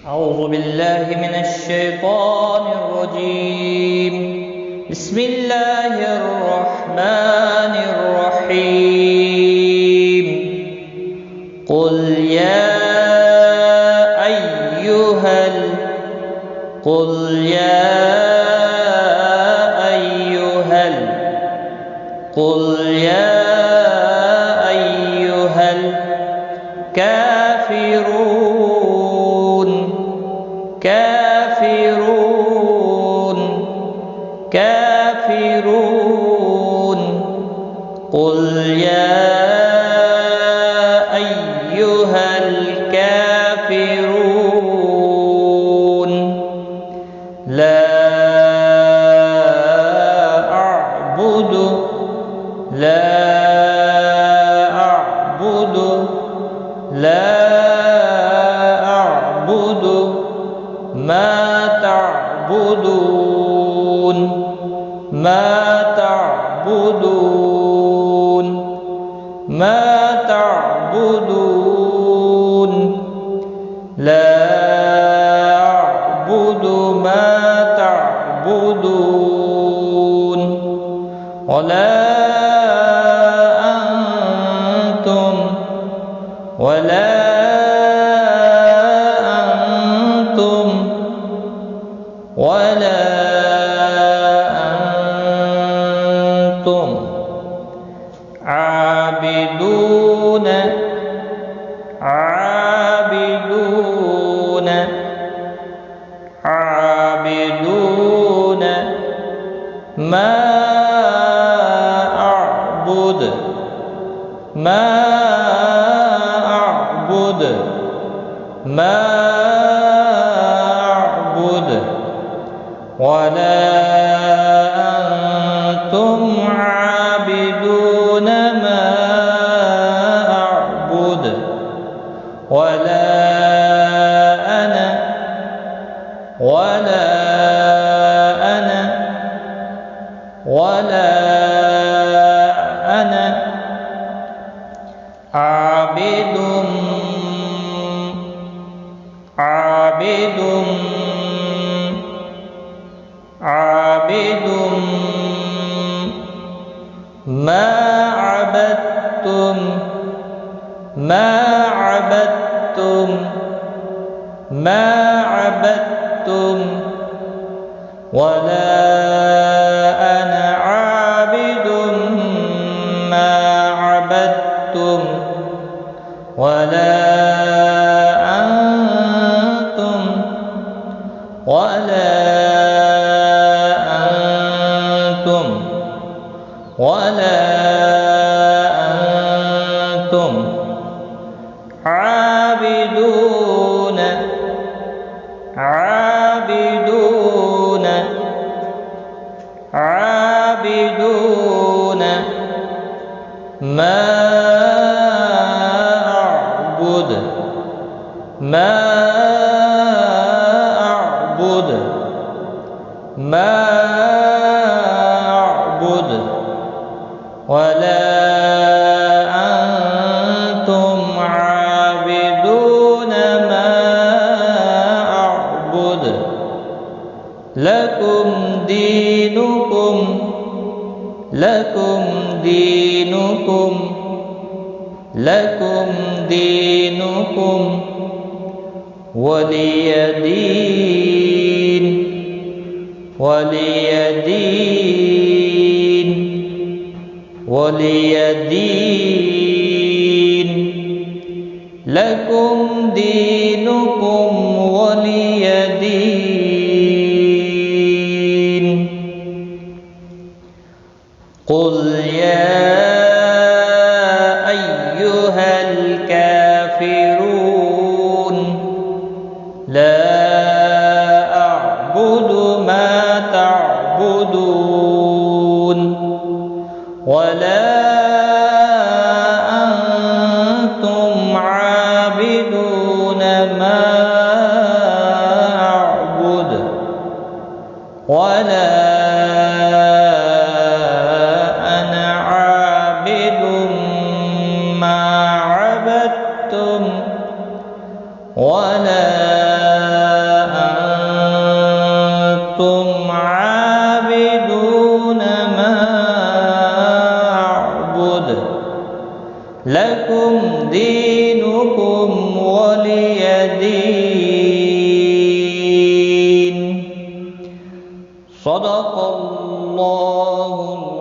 أعوذ بالله من الشيطان الرجيم. بسم الله الرحمن الرحيم. قل يا أيها الكافرون قل يا أيها الكافرون لا أعبد ما تعبدون لا أعبد ما تعبدون ولا أنتم عابدون ما أعبد ولا أنتم عابدون ما أعبد ولا أنا عابد ما عبدتم ولا أنا عابد ما عبدتم ولا أنتم عابدون ما أعبد ولا أنتم عابدون ما أعبد لكم دينكم ولي دين لكم دينكم ولي دين. قل يا أيها الكافرون لا أعبد ما تعبدون ولا أنتم عابدون ما أعبد ولا أنا عابد ما عبدتم ولا صدق الله